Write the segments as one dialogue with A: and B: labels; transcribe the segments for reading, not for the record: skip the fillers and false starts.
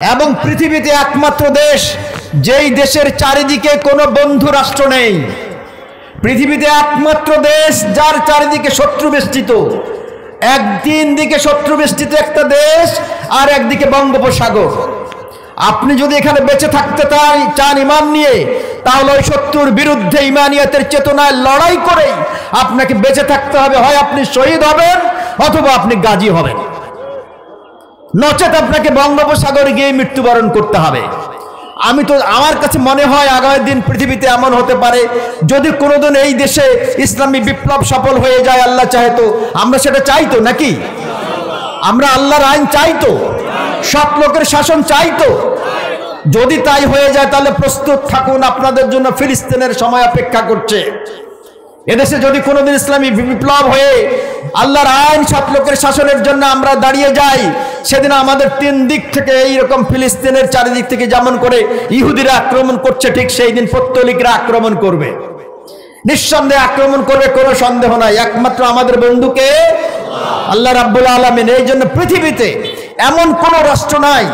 A: এবং পৃথিবীতে একমাত্র দেশ যেই দেশের চারিদিকে কোনো বন্ধু রাষ্ট্র নেই। পৃথিবীতে একমাত্র দেশ যার চারিদিকে শত্রু বেষ্টিত। একদিন দিকে শত্রু বেষ্টিত একটা দেশ আর একদিকে বঙ্গোপসাগর। আপনি যদি এখানে বেঁচে থাকতে চান ইমান নিয়ে, তাহলে ওই শত্রুর বিরুদ্ধে ইমানিয়াতের চেতনায় লড়াই করে আপনাকে বেঁচে থাকতে হবে। হয় আপনি শহীদ হবেন অথবা আপনি গাজী হবেন, নচেত আপনাকে বঙ্গোপসাগরে গিয়ে মৃত্যুবরণ করতে হবে। আমার কাছে মনে হয় আগামী দিন পৃথিবীতে এমন হতে পারে, যদি কোনোদিন এই দেশে ইসলামী বিপ্লব সফল হয়ে যায়, আল্লাহ চাহে তো, আমরা সেটা চাইতো নাকি? আমরা আল্লাহর আইন চাইতো, সৎ লোকের শাসন চাইতো। যদি তাই হয়ে যায় তাহলে প্রস্তুত থাকুন, আপনাদের জন্য ফিলিস্তিনের সময় অপেক্ষা করছে। এদেশে যদি কোনোদিন ইসলামী বিপ্লব হয়ে আল্লাহর আইন সৎ লোকের শাসনের জন্য আমরা দাঁড়িয়ে যাই, সেদিন আমাদের তিন দিক থেকে এইরকম ফিলিস্তিনের চারিদিক থেকে যেমন করে ইহুদিরা আক্রমণ করছে, ঠিক সেই দিন পত্তলিকরা আক্রমণ করবে, নিঃসন্দেহে আক্রমণ করবে, কোনো সন্দেহ নাই। একমাত্র আমাদের বন্ধুকে আল্লাহ রাব্বুল আলামিন। এই জন্য পৃথিবীতে এমন কোন রাষ্ট্র নাই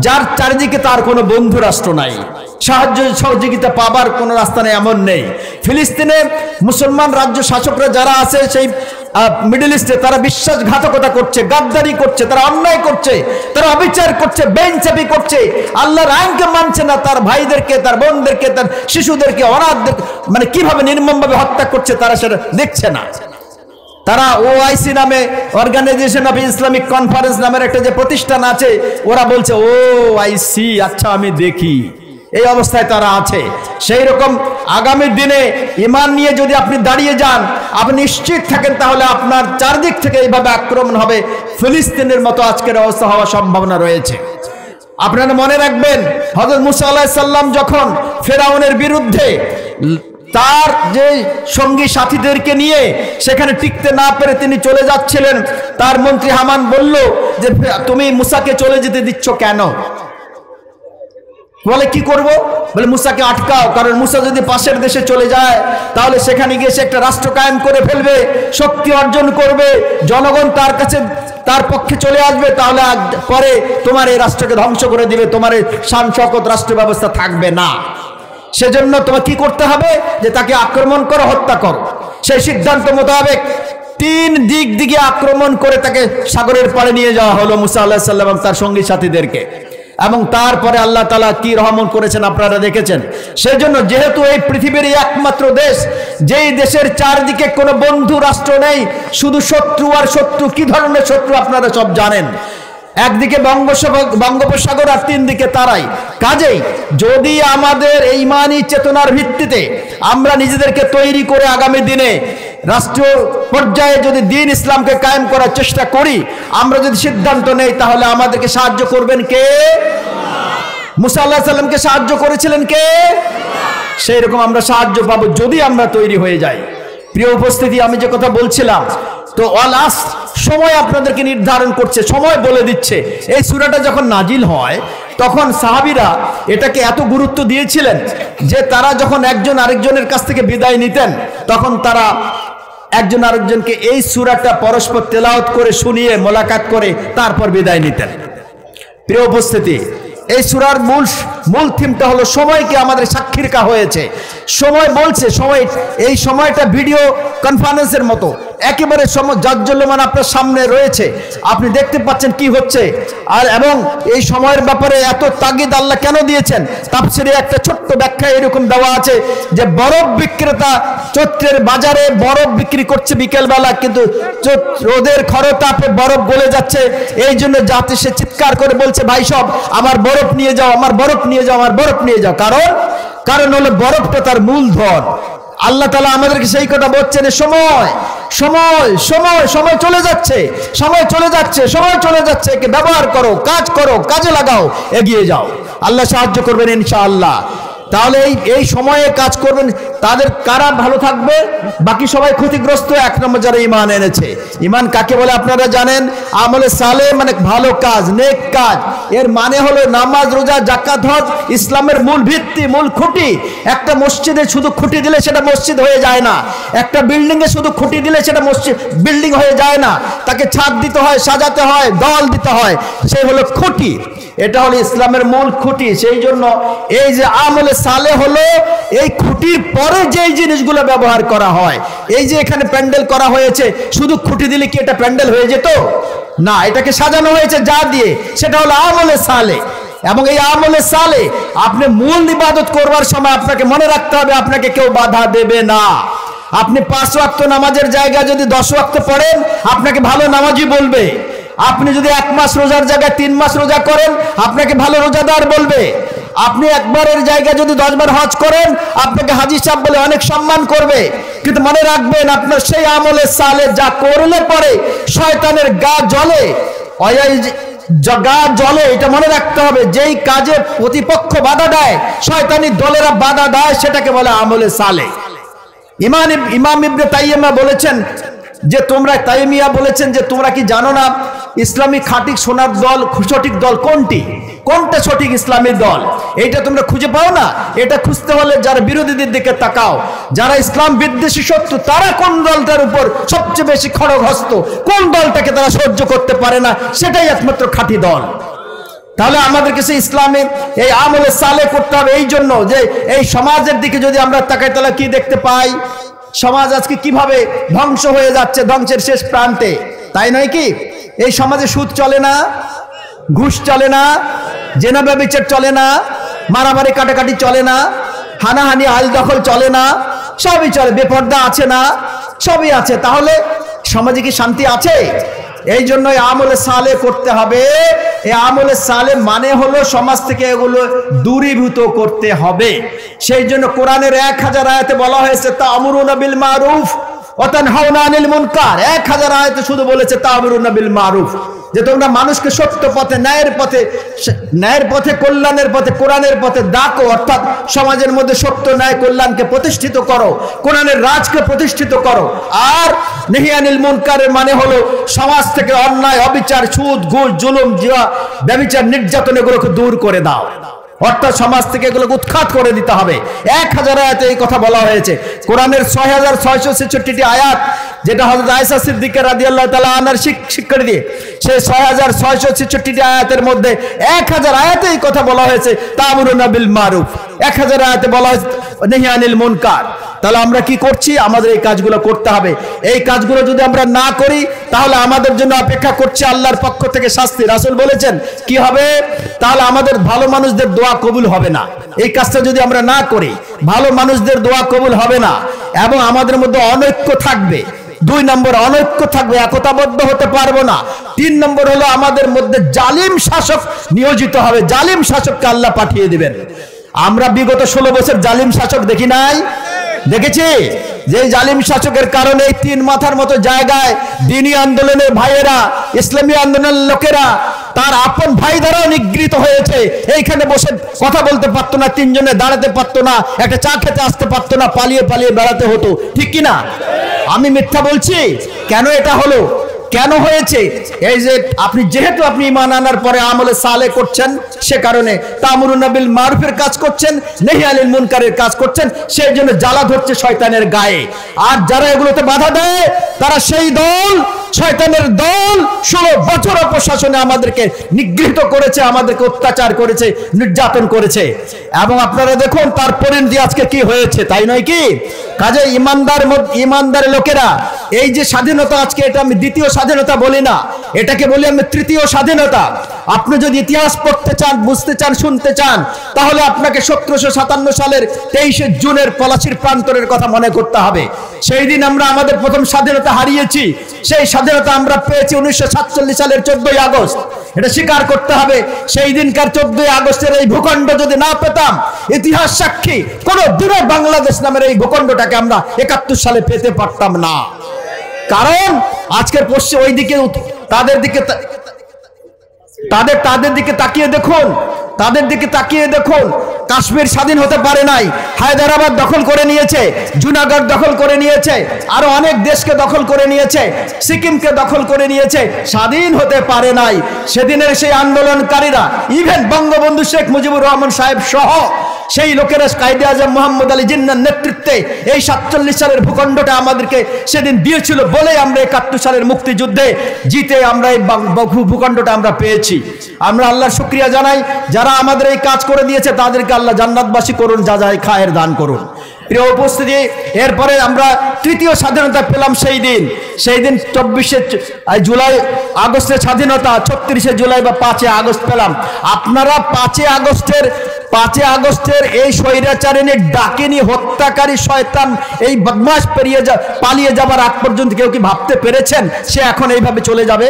A: যার চারিদিকে তার কোনো বন্ধু রাষ্ট্র নাই, সাহায্য সহযোগিতা পাবার কোনো রাস্তা নেই, এমন নেই। ফিলিস্তিনে মুসলমান রাজ্য শাসকরা যারা আছে সেই মিডল ইস্টে, তারা বিশ্বাসঘাতকতা করছে, গাদ্দারি করছে, তারা অন্যায় করছে, তারা অবিচার করছে, বেইনসাফি করছে, আল্লাহর আইনকে মানছে না, তার ভাইদেরকে, তার বোনদেরকে, তার শিশুদেরকে, অনাথদের মানে কিভাবে নির্মমভাবে হত্যা করছে তারা সেটা দেখছে না। তারা ওআইসি নামে, অর্গানাইজেশন অফ ইসলামিক কনফারেন্স নামের একটা যে প্রতিষ্ঠান আছে, ওরা বলছে ওআইসি, আচ্ছা আমি দেখি, এই অবস্থায় তারা আছে। সেই রকম আগামী দিনে ইমান নিয়ে যদি আপনি দাঁড়িয়ে যান, আপনি নিশ্চিত থাকেন, তাহলে আপনার চারদিক থেকে এইভাবে আক্রমণ হবে, ফিলিস্তিনের মতো আজকের অবস্থা হওয়ার সম্ভাবনা রয়েছে। আপনারা মনে রাখবেন, হযরত মুসা আলাইহিস সালাম যখন ফেরাউনের বিরুদ্ধে তার যে সঙ্গী সাথীদেরকে নিয়ে সেখানে টিকতে না পেরে তিনি চলে যাচ্ছিলেন, তার মন্ত্রী হামান বলল যে তুমি মুসাকে চলে যেতে দিচ্ছ কেন? বলে কি করব? বলে মুসাকে আটকাও, কারণ মুসা যদি পাশের দেশে চলে যায় তাহলে সেখানে গিয়ে সে একটা রাষ্ট্র কায়েম করে ফেলবে, শক্তি অর্জন করবে, জনগণ তার কাছে তার পক্ষে চলে আসবে, তাহলে পরে তোমার এই রাষ্ট্রকে ধ্বংস করে দিবে, তোমার এই শান শওকত রাষ্ট্র ব্যবস্থা থাকবে না। সেজন্য তোমাকে কি করতে হবে, যে তাকে আক্রমণ করো, হত্যা করো। সেই সিদ্ধান্ত মোতাবেক তিন দিক দিকে আক্রমণ করে তাকে সাগরের পাড়ে নিয়ে যাওয়া হলো মুসা আলাইহিস সালাম এবং তার সঙ্গী সাথীদেরকে। এবং তারপরে আল্লাহ তাআলা কি রহমত করেছেন আপনারা দেখেছেন। সেজন্য যেহেতু এই পৃথিবীর একমাত্র দেশ, যেই দেশের চারদিকে কোনো বন্ধু রাষ্ট্র নেই, শুধু শত্রু আর শত্রু। কি ধরনের শত্রু আপনারা সব জানেন, একদিকে বঙ্গোপসাগর আর তিন দিকে তারাই। কাজেই যদি আমাদের এই ইমানি চেতনার ভিত্তিতে আমরা নিজেদেরকে তৈরি করে আগামী দিনে রাষ্ট্র পর্যায়ে যদি দ্বীন ইসলামকে কায়েম করার চেষ্টা করি, আমরা যদি সিদ্ধান্ত নেই, তাহলে আমাদেরকে সাহায্য করবেন কে? মুসা আলাইহিস সালামকে সাহায্য করেছিলেন কে? সেই রকম আমরা সাহায্য পাবো যদি আমরা তৈরি হয়ে যাই। প্রিয় উপস্থিতি, আমি যে কথা বলছিলাম, তো সময় আপনাদেরকে নির্ধারণ করছে, সময় বলে দিচ্ছে। এই সূরাটা যখন নাজিল হয় তখন সাহাবীরা এটাকে এত গুরুত্ব দিয়েছিলেন যে তারা যখন একজন আরেকজনের কাছ থেকে বিদায় নিতেন, তখন তারা একজন আরেকজনকে এই সূরাটা পরস্পর তেলাওয়াত করে শুনিয়ে মোলাকাত করে তারপর বিদায় নিতেন। প্রিয় উপস্থিতি, এই সূরার মূল থিমটা হলো সময়কে আমাদের সাক্ষী রাখা হয়েছে। সময় বলছে, সময়, এই সময়টা ভিডিও কনফারেন্সের মতো একেবারে জাজ্জল্যমান আপনার সামনে রয়েছে, আপনি দেখতে পাচ্ছেন কি হচ্ছে। আর এবং এই সময়ের ব্যাপারে এত তাগিদ আল্লাহ কেন দিয়েছেন, তাফসীরে একটা ছোট্ট ব্যাখ্যা এরকম দেওয়া আছে যে বরফ বিক্রেতা চৈত্রের বাজারে বরফ বিক্রি করছে বিকেলবেলা, কিন্তু রোদের খরতাপে বরফ গলে যাচ্ছে, এই জন্য যাতে সে চিৎকার করে বলছে, ভাই সব আমার বরফ নিয়ে যাও, আমার বরফ নিয়ে যাও, আমার বরফ নিয়ে যাও। কারণ হলো বরফটা তার মূলধন। আল্লাহ তাআলা আমাদেরকে সেই কথা বলছেন, সময় সময় সময় সময় চলে যাচ্ছে, সময় চলে যাচ্ছে, সময় চলে যাচ্ছে, একে ব্যবহার করো, কাজ করো, কাজে লাগাও, এগিয়ে যাও। আল্লাহ সাহায্য করবেন ইনশাআল্লাহ। তাহলে এই সময়ে কাজ করবেন, তাদের কারা ভালো থাকবে? বাকি সবাই ক্ষতিগ্রস্ত। এক নম্বর যারা ঈমান এনেছে। ঈমান কাকে বলে আপনারা জানেন? আমলে সালেহ মানে ভালো কাজ, নেক কাজ। এর মানে হলো নামাজ, রোজা, যাকাত, হজ ইসলামের মূল ভিত্তি, মূল খুঁটি। একটা মসজিদে শুধু খুঁটি দিলে সেটা মসজিদ হয়ে যায় না। একটা বিল্ডিং এ শুধু খুঁটি দিলে সেটা মসজিদ বিল্ডিং হয়ে যায় না। তাকে ছাদ দিতে হয়, সাজাতে হয়, দল দিতে হয়, সেই হলো খুঁটি। এটা হলো ইসলামের মূল খুঁটি। সেই জন্য এই যে আমলে সালেহ হলো এই খুঁটির পরে যেই জিনিসগুলো ব্যবহার করা হয়। এই যে এখানে প্যান্ডেল করা হয়েছে, শুধু খুঁটি দিলে কি এটা প্যান্ডেল হয়ে যেত? না, এটাকে সাজানো হয়েছে যা দিয়ে, সেটা হলো আমলে সালেহ। এবং এই আমলে সালেহ আপনি মূল ইবাদত করবার সময় আপনাকে মনে রাখতে হবে আপনাকে কেউ বাধা দেবে না। আপনি 5 ওয়াক্ত নামাজের জায়গায় যদি 10 ওয়াক্ত পড়েন, আপনাকে ভালো নামাজি বলবে। আপনি যদি 1 মাস রোজার জায়গায় 3 মাস রোজা করেন, আপনাকে ভালো রোজাদার বলবে। আপনি একবারের জায়গায় যদি 10 বার হজ করেন, আপনাকে হাজী সাহেব বলে অনেক সম্মান করবে। কিন্তু মনে রাখবেন, আপনার সেই আমলে সালেহ যা করলে পরে শয়তানের গা জ্বলে, গা জ্বলে, এটা মনে রাখতে হবে। যেই কাজে প্রতিপক্ষ বাধা দেয়, শয়তানি দলেরা বাধা দেয়, সেটাকে বলে আমলে সালেহ। ইমাম ইবনে তাইমিয়া বলেছেন যে তোমরা কি জানো না ইসলামী খাঁটি সোনার দল, সঠিক দল কোনটা সঠিক ইসলামী দল? এইটা তোমরা খুঁজে পাও না। এটা খুঁজতে হলে যারা বিরোধীদের দিকে তাকাও, যারা ইসলাম বিদ্বেষী শত্রু, তারা কোন দলটার উপর সবচেয়ে বেশি খড়গহস্ত, কোন দলটাকে তারা সহ্য করতে পারে না, সেটাই একমাত্র খাঁটি দল। তাহলে আমাদেরকে সেই ইসলামে এই আমলে সালেহ করতে হবে। এই জন্য যে এই সমাজের দিকে যদি আমরা তাকাই, তাহলে কি দেখতে পাই? সমাজ আজকে কিভাবে ধ্বংস হয়ে যাচ্ছে, ধ্বংসের শেষ প্রান্তে, তাই নয় কি? এই সমাজে সুদ চলে না, ঘুষ চলে না, জেনা ব্যভিচার চলে না, মারামারি কাটাকাটি চলে না, হানাহানি আইল দখল চলে না, সবই চলে। বেপর্দা আছে না? সবই আছে। তাহলে সমাজে কি শান্তি আছে? এই জন্য আমলে সালেহ করতে হবে। এই আমলে সালেহ মানে হলো সমাজ থেকে এগুলো দূরীভূত করতে হবে। সেই জন্য কোরআনের 1000 আয়াতে বলা হয়েছে তা'মুরুনা বিল মারুফ ওয়া তানহাউনা আনিল মুনকার। 1000 আয়াতে শুধু বলেছে তা'মুরুনা বিল মারুফ, যে তোমরা মানুষকে সত্য পথে, ন্যায়ের পথে, কল্যাণের পথে, কোরআনের পথে ডাকো। অর্থাৎ সমাজের মধ্যে সত্য, ন্যায়, কল্যাণকে প্রতিষ্ঠিত করো, কোরআনের রাজকে প্রতিষ্ঠিত করো। আর নাহি আনিল মুনকারের মানে হলো সমাজ থেকে অন্যায়, অবিচার, সুদ, ঘুষ, জুলুম, জুয়া, ব্যভিচার, নির্যাতন এগুলোকে দূর করে দাও। অর্থাৎ সমাজ থেকে এগুলোকে উৎখাত করে দিতে হবে। 1000 আয়াতে এই কথা বলা হয়েছে। কোরআনের 6666টি আয়াত, যেটা হযরত আয়েশা সিদ্দিকা রাদিয়াল্লাহু তাআলা আনহার স্বীকৃতি দিয়ে, সেই 6666টি আয়াতের মধ্যে 1000 আয়াতে এই কথা বলা হয়েছে তা'মুরুনা বিল মারুফ, 1000 আয়াতে বলা হয়েছে নাহি আনিল মুনকার। তাহলে আমরা কি করছি? আমাদের এই কাজগুলো করতে হবে। এই কাজগুলো যদি আমরা না করি, তাহলে আমাদের জন্য অপেক্ষা করছে আল্লাহর পক্ষ থেকে শাস্তি। রাসূল বলেছেন কি হবে? তাহলে আমাদের ভালো মানুষদের দোয়া কবুল হবে না। এই কাজটা যদি আমরা না করি, ভালো মানুষদের দোয়া কবুল হবে না, এবং আমাদের মধ্যে অনৈক্য থাকবে। 2 নম্বর, অনৈক্য থাকবে, একতাবদ্ধ হতে পারবো না। 3 নম্বর হলো আমাদের মধ্যে জালিম শাসক নিয়োজিত হবে। জালিম শাসককে আল্লাহ পাঠিয়ে দিবেন। আমরা বিগত 16 বছর জালিম শাসক দেখি নাই? দেখেছি। যে জালিম শাসকের কারণে 3 মাথার মতো জায়গায় দ্বীনি আন্দোলনের ভাইয়েরা, ইসলামী আন্দোলনের লোকেরা, তার আপন ভাই দ্বারাও নিগৃহীত হয়েছে। এইখানে বসে কথা বলতে পারতো না, 3 জনে দাঁড়াতে পারতো না, একটা চা খেতে আসতে পারতো না, পালিয়ে পালিয়ে বেড়াতে হতো। ঠিক কি না? আমি মিথ্যা বলছি? কেন এটা হলো? কেন হয়েছে? এই যে যেহেতু আপনি ঈমান আনার পরে আমলে সালেহ করছেন, সে কারণে তা'মুরুনা বিল মারুফের কাজ করছেন, নাহি আনিল মুনকারের কাজ করছেন, সেই জন্য জ্বালা ধরছে শয়তানের গায়ে। আর যারা এগুলোতে বাধা দেয়, তারা সেই দল, শয়তানের দল। 16 বছর প্রশাসনে আমাদেরকে নিগৃহীত করেছে, আমাদেরকে অত্যাচার করেছে, নির্যাতন করেছে। এবং আপনারা দেখুন তার পরিণতি আজকে কি হয়েছে, তাই নয় কি? কাজে ইমানদার লোকেরা, এই যে স্বাধীনতা, আজকে এটা আমি দ্বিতীয় স্বাধীনতা বলি না, এটাকে বলি আমি তৃতীয় স্বাধীনতা। আপনি যদি ইতিহাস পড়তে চান, বুঝতে চান, শুনতে চান, তাহলে আপনাকে 1757 সালের 23শে জুনের পলাশির প্রান্তরের কথা মনে করতে হবে। সেই দিন আমরা আমাদের প্রথম স্বাধীনতা হারিয়েছি। সেই স্বাধীনতা আমরা পেয়েছি 1947 সালের 14ই আগস্ট। এটা স্বীকার করতে হবে। সেই দিনকার 14ই আগস্টের এই ভূখণ্ড যদি না পেতাম, ইতিহাস সাক্ষী কোন দিনে বাংলাদেশ নামের এই ভূখণ্ডটাকে আমরা 71 সালে পেতে পারতাম না। কারণ আজকের পশ্চিম ওই দিকে, তাদের দিকে তাকিয়ে দেখুন, কাশ্মীর স্বাধীন হতে পারে নাই, হায়দ্রাবাদ দখল করে নিয়েছে, জুনাগড় দখল করে নিয়েছে, আরো অনেক দেশকে দখল করে নিয়েছে, সিকিমকে দখল করে নিয়েছে, স্বাধীন হতে পারে নাই। সেদিনের সেই আন্দোলনকারীরা, ইভেন বঙ্গবন্ধু শেখ মুজিবুর রহমান সাহেব সহ সেই লোকেরা, কায়েদে আজম মোহাম্মদ আলী জিন্নাহর নেতৃত্বে এই 47 সালের ভূখণ্ডটা আমাদেরকে সেদিন দিয়েছিল বলে আমরা 71 সালের মুক্তিযুদ্ধে জিতে আমরা এই ভূখণ্ডটা আমরা পেয়েছি। আমরা আল্লাহর শুকরিয়া জানাই, যারা আমাদের এই কাজ করে দিয়েছে তাদেরকে আল্লাহ জান্নাতবাসী করুন, যা যায় খায়ের দান করুন। প্রিয় উপস্থিতি, এরপরে আমরা তৃতীয় স্বাধীনতা পেলাম সেই দিন 24শে জুলাই, আগস্টের স্বাধীনতা 36শে জুলাই বা 5 আগস্ট পেলাম। আপনারা 5 আগস্টের এই স্বৈরাচারিণীর ডাকিনী হত্যাকারী শয়তান এই বদমাশ পালিয়ে যাবার আগ পর্যন্ত কেউ কি ভাবতে পেরেছেন সে এখন এইভাবে চলে যাবে?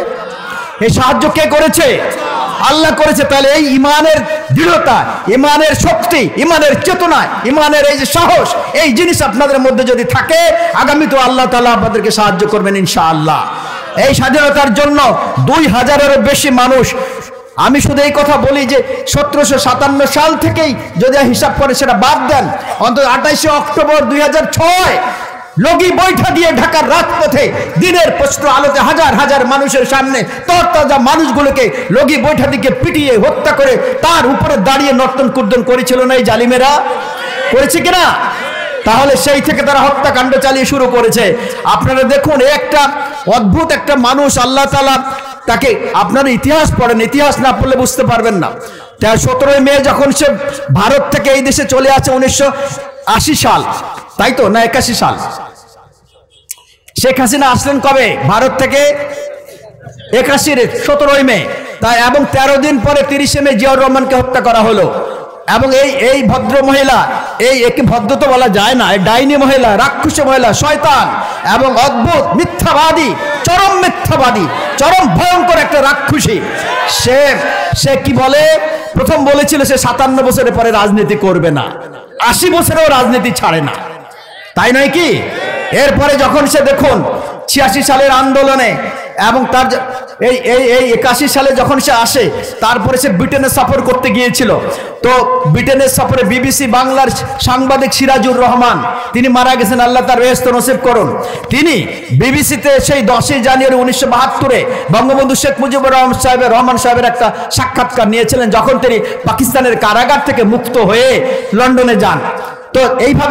A: এই সাহায্য কে করেছে? আল্লাহ করেছে। তাহলে এই ইমানের দৃঢ়তা, ইমানের শক্তি, ইমানের চেতনা, ইমানের এই যে সাহস, এই জিনিস আপনাদের মধ্যে যদি থাকে, আগামী তো আল্লাহ তাআলা আপনাদেরকে সাহায্য করবেন ইনশাআল্লাহ। এই স্বাধীনতার জন্য 2000-এরও বেশি মানুষ, আমি শুধু এই কথা বলি যে 1757 সাল থেকেই যদি হিসাব করে সেটা বাদ দেন, অন্তত 28শে অক্টোবর 2006 লগি বৈঠা দিয়ে ঢাকার রাজপথে দিনের প্রশ্ন আলোতে হাজার হাজার মানুষের সামনে তরতাজা মানুষগুলোকে লগি বৈঠা দিকে পিটিয়ে হত্যা করে তার উপরে দাঁড়িয়ে নর্তন কুর্দন করেছিল না এই জালিমেরা? করেছে কিনা? তাহলে সেই থেকে তারা হত্যাকাণ্ড চালিয়ে শুরু করেছে। আপনারা দেখুন, একটা অদ্ভুত একটা মানুষ, আল্লাহ তাআলা তাকে, আপনারা ইতিহাস পড়েন, ইতিহাস না পড়লে বুঝতে পারবেন না। 17 মে যখন সে ভারত থেকে এই দেশে চলে আসে 1980 সাল, তাই তো না 81 সাল, শেখ হাসিনা আসলেন কবে ভারত থেকে? 17 মে। তাই এবং 13 দিন পরে 30শে মে জিয়াউর রহমানকে হত্যা করা হলো। এবং এই ভদ্র মহিলা, একে ভদ্র তো বলা যায় না, ডাইনি মহিলা, রাক্ষসী মহিলা, শয়তান এবং অদ্ভুত মিথ্যাবাদী, চরম মিথ্যাবাদী, চরম ভয়ঙ্কর একটা রাক্ষসী। সে কি বলে? প্রথম বলেছিল সে 57 বছরের পরে রাজনীতি করবে না, 80 বছরেও রাজনীতি ছাড়ে না, তাই নয় কি? এরপরে যখন সে দেখুন 86 সালের আন্দোলনে এবং তার এই 81 সালে যখন সে আসে, তারপরে সে ব্রিটেনে সফর করতে গিয়েছিল। তো ব্রিটেনের সফরে বিবিসি বাংলার সাংবাদিক সিরাজুর রহমান, তিনি মারা গেছেন, আল্লাহ তার বেহেশত নসিব করুন। তিনি বিবিসিতে সেই 10ই জানুয়ারি 1972 বঙ্গবন্ধু শেখ মুজিবুর রহমান সাহেবের একটা সাক্ষাৎকার নিয়েছিলেন, যখন তিনি পাকিস্তানের কারাগার থেকে মুক্ত হয়ে লন্ডনে যান। তো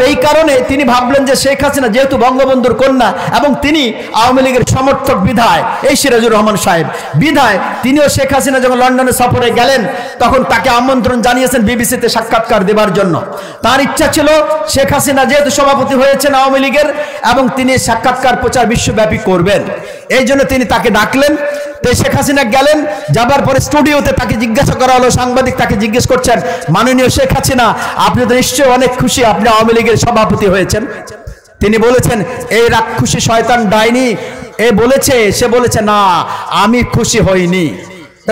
A: এই কারণে তিনি ভাবলেন যে শেখ হাসিনা যেহেতু বঙ্গবন্ধুর কন্যা এবং তিনি আওয়ামী লীগের সমর্থক বিধায়, এই সিরাজুর রহমান সাহেব বিধায় তিনিও শেখ হাসিনা যখন লন্ডনে সফরে গেলেন তখন তাকে আমন্ত্রণ জানিয়েছেন বিবিসিতে সাক্ষাৎকার দেবার জন্য। তার ইচ্ছা ছিল শেখ হাসিনা যেহেতু সভাপতি হয়েছেন আওয়ামী লীগের এবং তিনি সাক্ষাৎকার প্রচার বিশ্বব্যাপী করবেন, এই জন্য তিনি তাকে ডাকলেন। তো শেখ হাসিনা গেলেন, যাবার পরে স্টুডিওতে তাকে জিজ্ঞাসা করা হলো, সাংবাদিক তাকে জিজ্ঞেস করছেন, মাননীয় শেখ হাসিনা, আপনি তো নিশ্চয়ই অনেক খুশি আপনি আওয়ামী লীগের সভাপতি হয়েছেন। তিনি বলেছেন, এই রাক্ষসী শয়তান ডাইনি সে বলেছে না, আমি খুশি হইনি।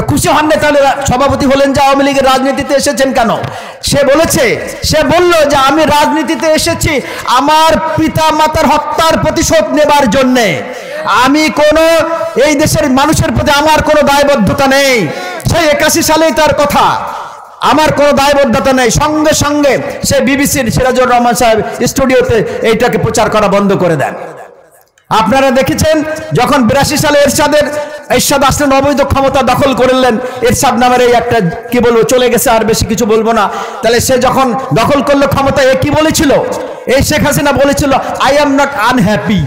A: খুশি হন না, তাহলে সভাপতি হলেন যে আওয়ামী লীগের রাজনীতিতে এসেছেন কেন? সে বলল যে আমি রাজনীতিতে এসেছি আমার পিতা মাতার হত্যার প্রতিশোধ নেবার জন্যে। আমি কোনো এই দেশের মানুষের প্রতি আমার কোনো দায়বদ্ধতা নেই। সেই 81 সালেই তার কথা, আমার কোনো দায়বদ্ধতা নেই। সঙ্গে সঙ্গে সে বিবিসির সিরাজুর রহমান সাহেব স্টুডিওতে এইটাকে প্রচার করা বন্ধ করে দেন। আপনারা দেখেছেন যখন 82 সালে এরশাদ আসলেন, অবৈধ ক্ষমতা দখল করলেন, এরশাদ নামের এই একটা কি বলবো চলে গেছে, আর বেশি কিছু বলবো না। তাহলে সে যখন দখল করলো ক্ষমতা, কি বলেছিল? এই শেখ হাসিনা বলেছিল, আই এম নট আনহ্যাপি,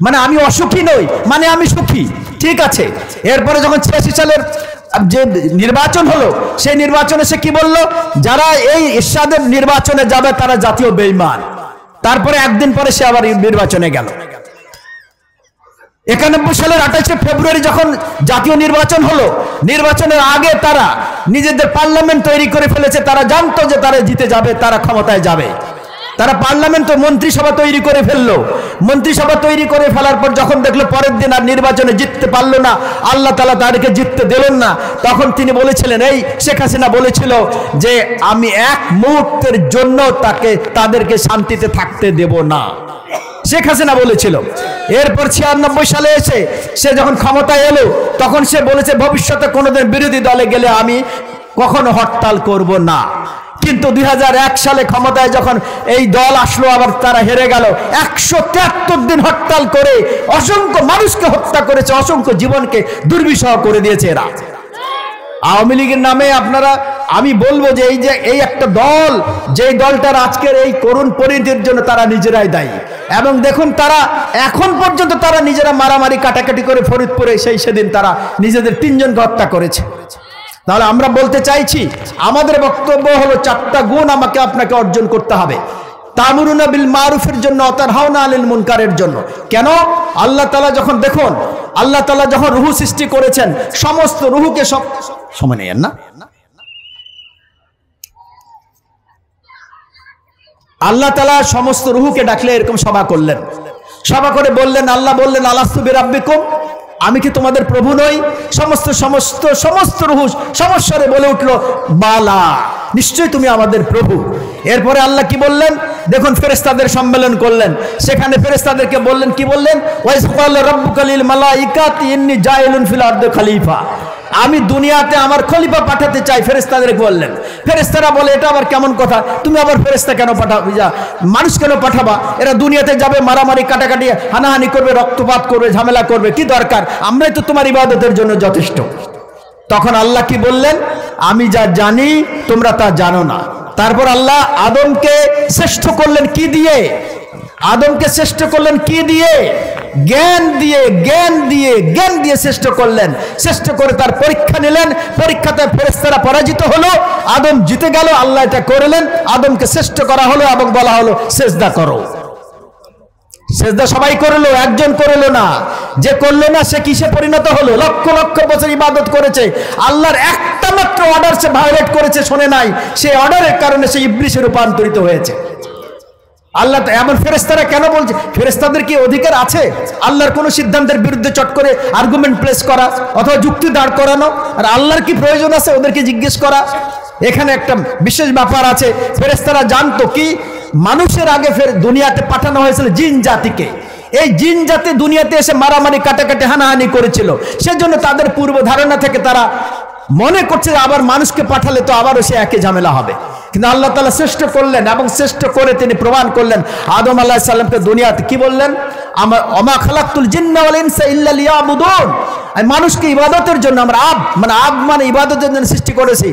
A: মানে আমি অসুখী নই, মানে আমি সুখী। ঠিক আছে। এরপরে যখন 86 সালের যে নির্বাচন হলো, সেই নির্বাচনে সে কি বলল? যারা এই এরশাদের নির্বাচনে যাবে তারা জাতীয় বেঈমান। তারপরে একদিন পরে সে আবার নির্বাচনে গেল। 91 সালের 28শে ফেব্রুয়ারি যখন জাতীয় নির্বাচন হলো, নির্বাচনের আগে তারা নিজেদের পার্লামেন্ট তৈরি করে ফেলেছে। তারা জানতো যে তারা জিতে যাবে, তারা ক্ষমতায় যাবে। তারা পার্লামেন্ট মন্ত্রিসভা তৈরি করে ফেললো। মন্ত্রিসভা তৈরি করে ফেলার পর যখন দেখলো পরের দিন আর নির্বাচনে জিততে পারলো না, আল্লাহ তাআলা তাদেরকে জিততে দিলেন না, তখন তিনি বলেছিলেন, এই শেখ হাসিনা বলেছিল যে আমি এক মুহূর্তের জন্য তাদেরকে শান্তিতে থাকতে দেব না। শেখ হাসিনা বলেছিল। এরপর 96 সালে এসে সে যখন ক্ষমতায় এলো, তখন সে বলেছে ভবিষ্যতে কোনোদিন বিরোধী দলে গেলে আমি কখনো হরতাল করব না। কিন্তু 2001 সালে ক্ষমতায় যখন এই দল আসলো, আবার তারা হেরে গেল। 173 দিন হরতাল করে অসংখ্য মানুষকে হত্যা করেছে, অসংখ্য জীবনকে দুর্বিষহ করে দিয়েছে এরা। আওয়ামী লীগের নামে আপনারা, আমি বলবো যে এই একটা দল, যেই দলটার আজকের এই করুণ পরিণতির জন্য তারা নিজেরাই দায়ী। এবং দেখুন, তারা এখন পর্যন্ত তারা নিজেরা মারামারি কাটাকাটি করে ফরিদপুরে সেদিন তারা নিজেদের 3 জনকে হত্যা করেছে। তাহলে আমরা বলতে চাইছি, আমাদের বক্তব্য হলো 4টা গুণ আমাকে আপনাকে অর্জন করতে হবে। তা'মুরুনা বিল মারুফের জন্য, তানহাউনা আনিল মুনকারের জন্য। কেন? আল্লাহ তাআলা যখন, দেখুন, আল্লাহ তাআলা যখন রূহ সৃষ্টি করেছেন, সমস্ত রূহকে সময় নেন না, আল্লাহ তাআলা সমস্ত রূহকে ডাকলে এরকম সভা করলেন। সভা করে বললেন, আল্লাহ বললেন, আলাস্তু বিরাব্বিকুম, আমি কি তোমাদের প্রভু নই? সমস্ত রূহ সমস্বরে বলে উঠলো, বালা, নিশ্চয়ই তুমি আমাদের প্রভু। এরপরে আল্লাহ কি বললেন? দেখুন, ফেরেশতাদের সম্মেলন করলেন। সেখানে ফেরেশতাদেরকে বললেন, কি বললেন? ওয়াইজ ক্বালা রাব্বুকা লিল মালাইকাতি ইন্নী জাইলুন ফিল আরদি খলিফা, আমি দুনিয়াতে আমার খলিফা পাঠাতে চাই। ফেরেশতাদেরকে বললেন। ফেরেশতারা বলে, এটা আবার কেমন কথা? তুমি আবার ফেরেশতা কেন পাঠাবে? মানুষ কেন পাঠাবা? এরা দুনিয়াতে যাবে, মারামারি কাটাকাটি হানাহানি করবে, রক্তপাত করবে, ঝামেলা করবে, কি দরকার? আমরাই তো তোমার ইবাদতের জন্য যথেষ্ট। তখন আল্লাহ কি বললেন? আমি যা জানি তোমরা তা জানো না। তারপর আল্লাহ আদমকে শ্রেষ্ঠ করলেন কি দিয়ে? আদমকে শ্রেষ্ঠ করলেন কি দিয়ে? জ্ঞান দিয়ে শ্রেষ্ঠ করলেন। শ্রেষ্ঠ করে তার পরীক্ষা নিলেন। পরীক্ষাতে ফেরেশতারা পরাজিত হলো, আদম জিতে গেল। আল্লাহ এটা করলেন, আদমকে শ্রেষ্ঠ করা হলো এবং বলা হলো সিজদা করো। সিজদা সবাই করলো, একজন করলো না। যে করলো না সে কিসে পরিণত হলো? লক্ষ লক্ষ বছর ইবাদত করেছে, আল্লাহর একটা মাত্র অর্ডার সে ভায়োলেট করেছে, শোনে নাই। সেই অর্ডারের কারণে সে ইবলিসে রূপান্তরিত হয়েছে। আল্লাহ এমন ফেরেশতারা কেন বলছে? ফেরেশতাদের কি অধিকার আছে আল্লাহর কোন সিদ্ধান্তের বিরুদ্ধে চট করে আর্গুমেন্ট প্লেস করা অথবা যুক্তি দাঁড় করানো? আর আল্লাহর কি প্রয়োজন আছে ওদেরকে জিজ্ঞেস করা? এখানে একটা বিশেষ ব্যাপার আছে। ফেরেশতারা জানতো কি, মানুষের আগে ফের দুনিয়াতে পাঠানো হয়েছিল জিন জাতিকে। এই জিন জাতি দুনিয়াতে এসে মারামারি কাটাকাটি হানাহানি করেছিল। সেজন্য তাদের পূর্ব ধারণা থেকে তারা মনে করছে আবার মানুষকে পাঠালে তো আবারও সে একই ঝামেলা হবে। কিন্তু আল্লাহ তাআলা শ্রেষ্ঠ করলেন এবং শ্রেষ্ঠ করে তিনি প্রমাণ করলেন। আদম আলাইহিস সালামকে দুনিয়াতে কি বললেন? আমার ওমা খালাকতুল জিন্না ওয়াল ইনসা ইল্লা লিয়াবুদুন, আমি মানুষকে ইবাদতের জন্য, আমরা আব মানে ইবাদতের জন্য সৃষ্টি করেছি।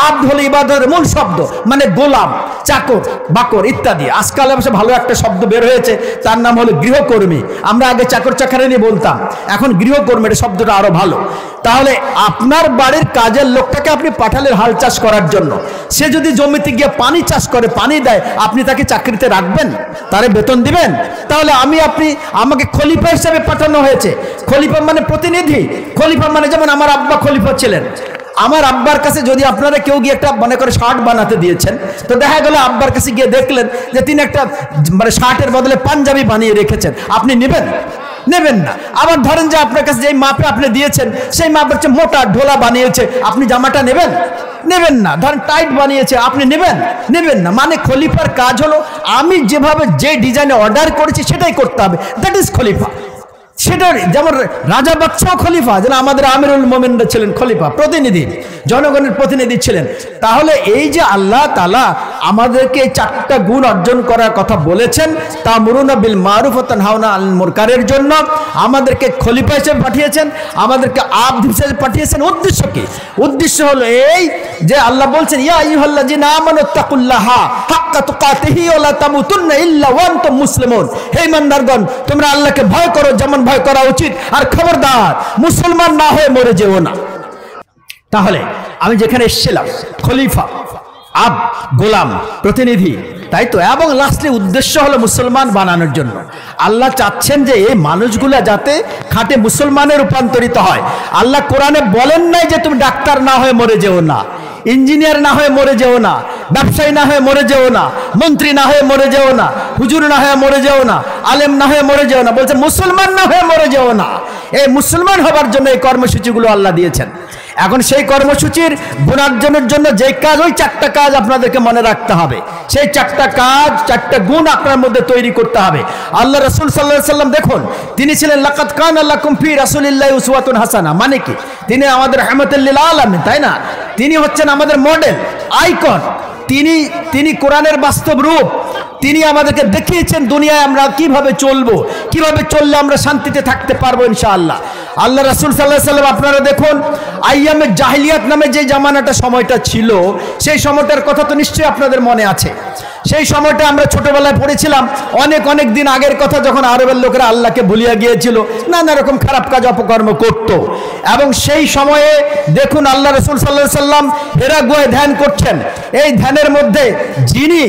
A: আব্দ হলো ইবাদতের মূল শব্দ, মানে গোলাম, চাকর, বাকর ইত্যাদি। আজকাল অবশ্য ভালো একটা শব্দ বের হয়েছে, তার নাম হলো গৃহকর্মী। আমরা আগে চাকর চাকরানি বলতাম, এখন গৃহকর্মী, এটা শব্দটা আরো ভালো। তাহলে আপনার বাড়ির কাজের লোকটাকে আপনি পাঠালেন হাল চাষ করার জন্য। সে যদি জমিতে গিয়ে পানি চাষ করে, পানি দেয়, আপনি তাকে চাকরিতে রাখবেন? তারে বেতন দিবেন? তাহলে আমাকে খলিফা হিসেবে পাঠানো হয়েছে। খলিফা মানে প্রতিনিধি। খলিফা মানে, যেমন আমার আব্বা খলিফা ছিলেন। আমার আব্বার কাছে যদি আপনারা কেউ গিয়ে একটা মনে করে শার্ট বানাতে দিয়েছেন, তো দেখা গেল আব্বার কাছে গিয়ে দেখলেন যে তিনি একটা মানে শার্টের বদলে পাঞ্জাবি বানিয়ে রেখেছেন, আপনি নেবেন? নেবেন না। আবার ধরেন যে আপনার কাছে যেই মাপে আপনি দিয়েছেন সেই মাপের চেয়ে মোটা ঢোলা বানিয়েছে, আপনি জামাটা নেবেন? নেবেন না। ধরেন টাইট বানিয়েছে, আপনি নেবেন? নেবেন না। মানে খলিফার কাজ হলো আমি যেভাবে যে ডিজাইনে অর্ডার করেছি সেটাই করতে হবে, দ্যাট ইজ খলিফা। সেটা যেমন রাজা বাদশাহ খলিফা, যেন আমাদের আমিরুল মোমিনরা ছিলেন খলিফা, প্রতিনিধি, জনগণের প্রতিনিধি ছিলেন। তাহলে এই যে আল্লাহ তাআলা আমাদেরকে এই 4টা গুণ অর্জন করার কথা বলেছেন, তা'মুরুনা বিল মারুফ ওয়া তানহাউনা আনিল মুনকারের জন্য আমাদেরকে খলিফা হিসেবে পাঠিয়েছেন, আমাদেরকে আব্দ হিসেবে পাঠিয়েছেন। উদ্দেশ্য কি? উদ্দেশ্য হলো এই যে আল্লাহ বলছেন, ইয়া আইয়ুহাল্লাযিনা আমানুত্তাকুল্লাহা হাক্কা তুকাতিহি ওয়া লা তামুতুন্না ইল্লা ওয়া আনতুম মুসলিমুন। হে ইমানদারগণ, তোমরা আল্লাহকে ভয় করো যেমন ভয় করা উচিত, আর খবরদার মুসলমান না হয়ে মরে যেও না। তাহলে আমি যেখানে এসেছিলাম, খলিফা, গোলাম, প্রতিনিধি, তাই তো। এবং লাস্টলি উদ্দেশ্য হলো মুসলমান বানানোর জন্য। আল্লাহ চাচ্ছেন যে এই মানুষগুলা যাতে খাঁটে মুসলমানে রূপান্তরিত হয়। আল্লাহ কোরআনে বলেন নাই যে তুমি ডাক্তার না হয়ে মরে যেও না, ইঞ্জিনিয়ার না হয়ে মরে যেও না, ব্যবসায়ী না হয়ে মরে যেও না, মন্ত্রী না হয়ে মরে যেও না, হুজুর না হয়ে মরে যেও না, আলেম না হয়ে মরে যেও না, বলছে মুসলমান না হয়ে মরে যেও না। এই মুসলমান হবার জন্য এই কর্মসূচিগুলো আল্লাহ দিয়েছেন। এখন সেই কর্মসূচির গুণার্জনের জন্য যে কাজ, ওই 4টা কাজ আপনাদেরকে মনে রাখতে হবে। সেই 4টা কাজ, 4টা গুণ আপনার মধ্যে তৈরি করতে হবে। আল্লাহ রাসূল সাল্লাল্লাহু আলাইহি ওয়াসাল্লাম দেখুন, তিনি ছিলেন লাকাদ কানা লাকুম ফি রাসূলিল্লাহি উসওয়াতুন হাসানা, মানে কি তিনি আমাদের রাহমাতুল লিল আলামিন, তাই না? তিনি হচ্ছেন আমাদের মডেল, আইকন। তিনি কোরআনের বাস্তব রূপ। তিনি আমাদেরকে দেখিয়েছেন দুনিয়ায় আমরা কিভাবে চলবো, কিভাবে চললে আমরা শান্তিতে থাকতে পারবো ইনশাআল্লাহ। আল্লাহ রাসূল সাল্লাল্লাহু আলাইহি সাল্লাম আপনারা দেখুন, আইয়ামে জাহিলিয়াত নামে যে জামানাটা সময়টা ছিল, সেই সময়টার কথা তো নিশ্চয়ই আপনাদের মনে আছে। সেই সময়টা আমরা ছোটবেলায় পড়েছিলাম, অনেক দিন আগের কথা, যখন আরবের লোকেরা আল্লাহকে ভুলিয়া গিয়েছিল, নানা রকম খারাপ কাজ অপকর্ম করত। এবং সেই সময়ে দেখুন আল্লাহ রাসূল সাল্লাল্লাহু আলাইহি সাল্লাম হেরা গুহায় ধ্যান করছেন। এই ধ্যানের মধ্যে যিনি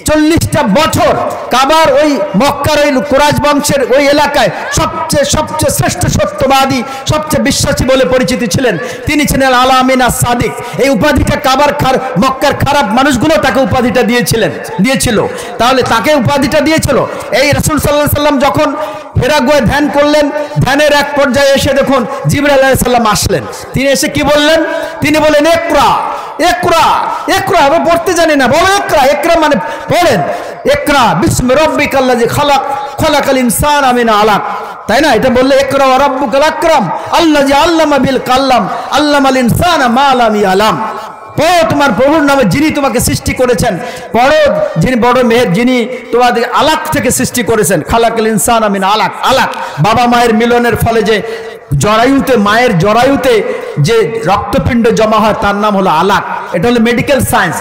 A: 40টা বছর কাবার ওই মক্কার ওই কুরাইশ বংশের ওই এলাকায় সবচেয়ে শ্রেষ্ঠ সত্যবাদী, সবচেয়ে বিশ্বাসী বলে পরিচিত ছিলেন, তিনি ছিলেন আল আমিন আস সাদিক। এই উপাধিটা মক্কার খারাপ মানুষগুলো তাকে উপাধিটা দিয়েছিল। তাহলে তাকে উপাধিটা দিয়েছিল। এই রাসূল সাল্লাল্লাহু আলাইহি সাল্লাম যখন হেরা গুহায় ধ্যান করলেন, ধ্যানের এক পর্যায়ে এসে দেখুন জিবরাইল আলাইহিস সালাম আসলেন। তিনি এসে কি বললেন? তিনি বলেন, ইকরা ইকরা ইকরা। আমি পড়তে জানি না, বলো ইকরা। ইকরা মানে পড়েন, ইকরা বিসমি রাব্বিকাল্লাযী খালাক খালাকাল ইনসানা মিন আলাক, তাই না? এটা বললে ইকরা ওয়া রাব্বুকাল আকরাম আল্লাযী আল্লামা বিল কালাম আল্লামাল ইনসানা মা লাম ইয়ালাম। পড়ো তোমার প্রভুর নামে, যিনি তোমাকে সৃষ্টি করেছেন। পড়ো, যিনি বড় মেহের, যিনি তোমাদের আলাক থেকে সৃষ্টি করেছেন। খালাকাল ইনসানা মিন আলাক। আলাক বাবা মায়ের মিলনের ফলে যে জরায়ুতে, মায়ের জরায়ুতে যে রক্তপিণ্ড জমা হয়, তার নাম হলো আলাক। এটা হলো মেডিকেল সায়েন্স,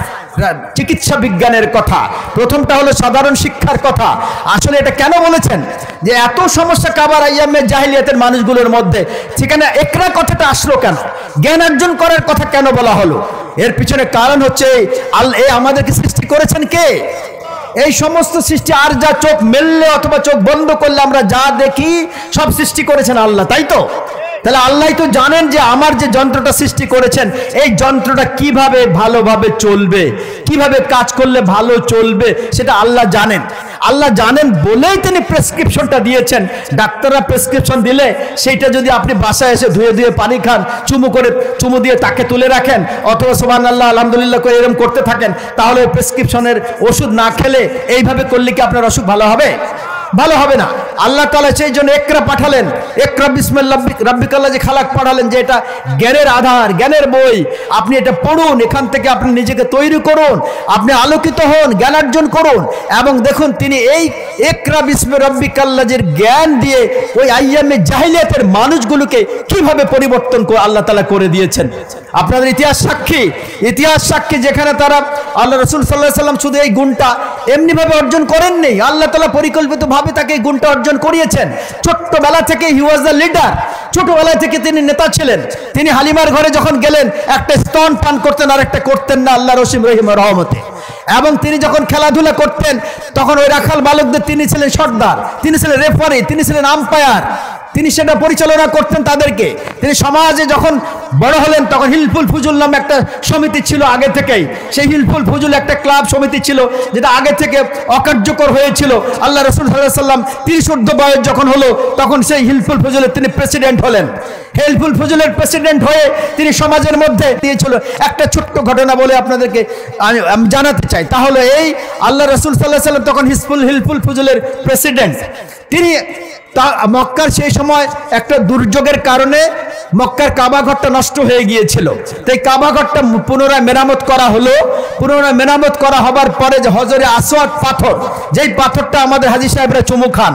A: চিকিৎসা বিজ্ঞানের কথা। প্রথমটা হলো সাধারণ শিক্ষার কথা। আসলে এটা কেন বলেছেন যে এত সমস্যা কাবার আইয়ামে জাহিলিয়াতের মানুষগুলোর মধ্যে, সেখানে একরা কথাটা আসলো কেন? জ্ঞান অর্জন করার কথা কেন বলা হলো? এর পিছনে কারণ হচ্ছে আল্লাহ আমাদেরকে সৃষ্টি করেছেন কে? এই সমস্ত সৃষ্টি, আর যা চোখ মেললে অথবা চোখ বন্ধ করলে আমরা যা দেখি, সব সৃষ্টি করেছেন আল্লাহ, তাই তো? তাহলে আল্লাহ তো জানেন যে আমার যে যন্ত্রটা সৃষ্টি করেছেন, এই যন্ত্রটা কিভাবে ভালোভাবে চলবে, কিভাবে কাজ করলে ভালো চলবে, সেটা আল্লাহ জানেন। আল্লাহ জানেন বলেই তিনি প্রেসক্রিপশনটা দিয়েছেন। ডাক্তাররা প্রেসক্রিপশন দিলে সেইটা যদি আপনি বাসায় এসে ধুয়ে পানি খান, চুমু দিয়ে তাকে তুলে রাখেন, অথবা সুবহানাল্লাহ আলহামদুলিল্লাহ করে এরকম করতে থাকেন, তাহলে প্রেসক্রিপশনের ওষুধ না খেলে এইভাবে করলে কি আপনার অসুখ ভালো হবে? ভালো হবে না। আল্লাহ তাআলা সেই জন্য ইকরা পাঠালেন, ইকরা বিসমি রাব্বিকাল্লাযী খালাক পাঠালেন, যে এটা জ্ঞানের আধার, জ্ঞানের বই। আপনি এটা পড়ুন, এখান থেকে আপনি নিজেকে তৈরি করুন, আপনি আলোকিত হন, জ্ঞান অর্জন করুন। এবং দেখুন তিনি এই ইকরা বিসমি রাব্বিকাল্লাযীর জ্ঞান দিয়ে ওই আইয়ামে জাহিলিয়াতের মানুষগুলোকে কিভাবে পরিবর্তন আল্লাহ তাআলা করে দিয়েছেন। আপনাদের ইতিহাস সাক্ষী, যেখানে তারা আল্লাহ রাসূল সাল্লাল্লাহু আলাইহি সাল্লাম শুধু এই গুণটা এমনিভাবে অর্জন করেননি, আল্লাহ তাআলা পরিকল্পিতভাবে তাকে এই গুণটা অর্জন করিয়েছেন। ছোট্টবেলা থেকে হি ওয়াজ দ্য লিডার, ছোটবেলা থেকে তিনি নেতা ছিলেন। তিনি হালিমার ঘরে যখন গেলেন, একটা স্তন পান করতেন আর একটা করতেন না, আল্লাহ রহিম রহমতে। এবং তিনি যখন খেলাধুলা করতেন, তখন ওই রাখাল বালকদের তিনি ছিলেন সর্দার, তিনি ছিলেন রেফারি, তিনি ছিলেন আম্পায়ার, তিনি সেটা পরিচালনা করতেন তাদেরকে। তিনি সমাজে যখন বড় হলেন, তখন হিলফুল ফুজুল নামে একটা সমিতি ছিল আগে থেকেই। সেই হিলফুল ফুজুল একটা ক্লাব সমিতি ছিল, যেটা আগে থেকে অকার্যকর হয়েছিল। আল্লাহ রাসূল সাল্লাল্লাহু আলাইহি সাল্লাম 30 বয়স যখন হলো, তখন সেই হিলফুল ফুজুলের তিনি প্রেসিডেন্ট হলেন। হিলফুল ফুজুলের প্রেসিডেন্ট হয়ে তিনি সমাজের মধ্যে দিয়েছিল। একটা ছোট্ট ঘটনা বলে আপনাদেরকে আমি জানাতে চাই, তাহলে এই আল্লাহ রাসূল সাল্লাল্লাহু আলাইহি সাল্লাম তখন হিলফুল ফুজুলের প্রেসিডেন্ট। তিনি মক্কার সেই সময় একটা দুর্যোগের কারণে মক্কার কাবা ঘরটা নষ্ট হয়ে গিয়েছিল। তাই কাবা ঘরটা পুনরায় মেরামত করা হলো। পুনরায় মেরামত করা হবার পরে যে হজরে আসওয়াদ পাথর, যেই পাথরটা আমাদের হাজী সাহেবরা চুমু খান,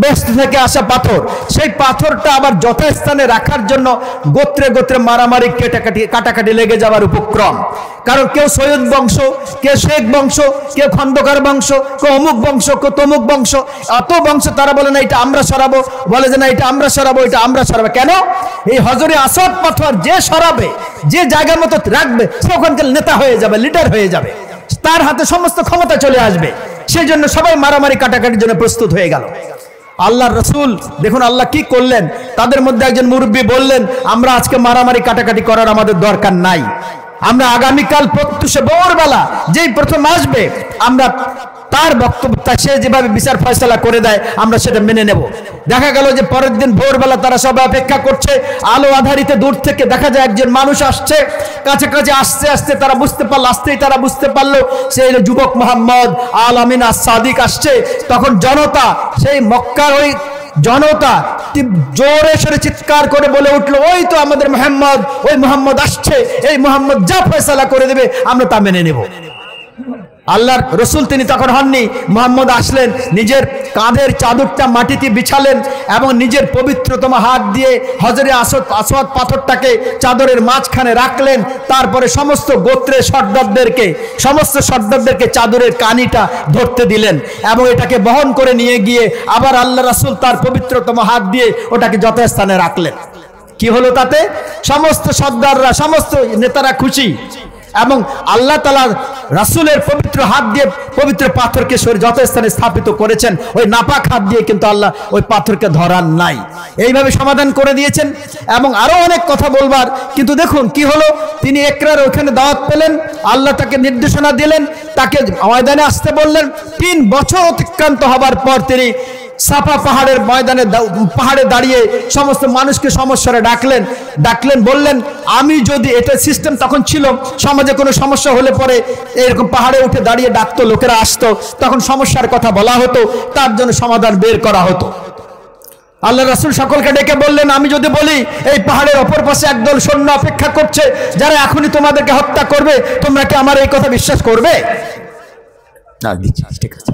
A: বেস্ট থেকে আসা পাথর, সেই পাথরটা আবার যথাস্থানে রাখার জন্য গোত্রে গোত্রে মারামারি, কাটাকাটি লেগে যাওয়ার উপক্রম। কারণ কেউ সৈয়দ বংশ, কেউ শেখ বংশ, কেউ খন্দকার বংশ, কেউ অমুক বংশ, কেউ তমুক বংশ, এত বংশ। তারা বলে না এটা আমরা সরাবো, বলে যে না এটা আমরা সরাবো, এটা আমরা সরাবো। কেন? এই হজরে আসওয়াদ পাথর যে সরাবে, যে জায়গার মতো রাখবে, সে ওখানকার নেতা হয়ে যাবে, লিডার হয়ে যাবে, তার হাতে সমস্ত ক্ষমতা চলে আসবে। সেই জন্য সবাই মারামারি কাটাকাটির জন্য প্রস্তুত হয়ে গেল। আল্লাহর রাসূল দেখুন আল্লাহ কি করলেন, তাদের মধ্যে একজন মুরব্বী বললেন, আমরা আজকে মারামারি কাটাকাটি করার আমাদের দরকার নাই, আমরা আগামীকাল প্রত্যুষে ভোরবেলা যেই প্রথম আসবে, আমরা তার বক্তব্য, সে যেভাবে বিচার ফয়সালা করে দেয় আমরা সেটা মেনে নেব। দেখা গেল যে পরের দিন ভোরবেলা তারা সবাই অপেক্ষা করছে, আলো আধারিতে দূর থেকে দেখা যায় একজন মানুষ আসছে, কাছাকাছি আসতে আসতে তারা বুঝতে পারলো সে যুবক মোহাম্মদ আল আমিন আস সাদিক আসছে। তখন জনতা, সেই মক্কার ওই জনতা জোরে সরে চিৎকার করে বলে উঠলো, ওই তো আমাদের মোহাম্মদ, ওই মোহাম্মদ আসছে, এই মোহাম্মদ যা ফয়সালা করে দেবে আমরা তা মেনে নেব। আল্লাহর রসুল তিনি তখন হননি। মুহাম্মদ আসলেন, নিজের কাঁধের চাদরটা মাটিতে বিছালেন এবং নিজের পবিত্রতম হাত দিয়ে হজরে আসওয়াদ পাথরটাকে চাদরের মাঝখানে রাখলেন। তারপরে সমস্ত গোত্রের সর্দারদেরকে চাদরের কানিটা ধরতে দিলেন এবং এটাকে বহন করে নিয়ে গিয়ে আবার আল্লাহ রাসূল তার পবিত্রতম হাত দিয়ে ওটাকে যথাস্থানে রাখলেন। কি হলো তাতে? সমস্ত সর্দাররা, সমস্ত নেতারা খুশি এবং আল্লাহ তাআলা রাসূলের পবিত্র হাত দিয়ে পবিত্র পাথরকে যথাস্থানে স্থাপিত করেছেন। ওই নাপাক হাত দিয়ে কিন্তু আল্লাহ ওই পাথরকে ধরার নাই। এইভাবে সমাধান করে দিয়েছেন এবং আরো অনেক কথা বলবার, কিন্তু দেখুন কি হলো, তিনি একরার ওখানে দাওয়াত পেলেন, আল্লাহ তাকে নির্দেশনা দিলেন, তাকে ময়দানে আসতে বললেন। 3 বছর অতিক্রান্ত হবার পর তিনি সাফা পাহাড়ের ময়দানে পাহাড়ে দাঁড়িয়ে সমস্ত মানুষকে সমস্যারে ডাকলেন, বললেন আমি যদি, এটা সিস্টেম তখন ছিল, সমাজে কোনো সমস্যা হলে পরে এরকম পাহাড়ে উঠে দাঁড়িয়ে ডাকতো, লোকেরা আসতো, তখন সমস্যার কথা বলা হতো, তার জন্য সমাধান বের করা হতো। আল্লাহ রাসূল সকলকে ডেকে বললেন, আমি যদি বলি এই পাহাড়ের অপর পাশে একদল সৈন্য অপেক্ষা করছে যারা এখনই তোমাদেরকে হত্যা করবে, তোমরা কি আমার এই কথা বিশ্বাস করবে? না, ঠিক আছে।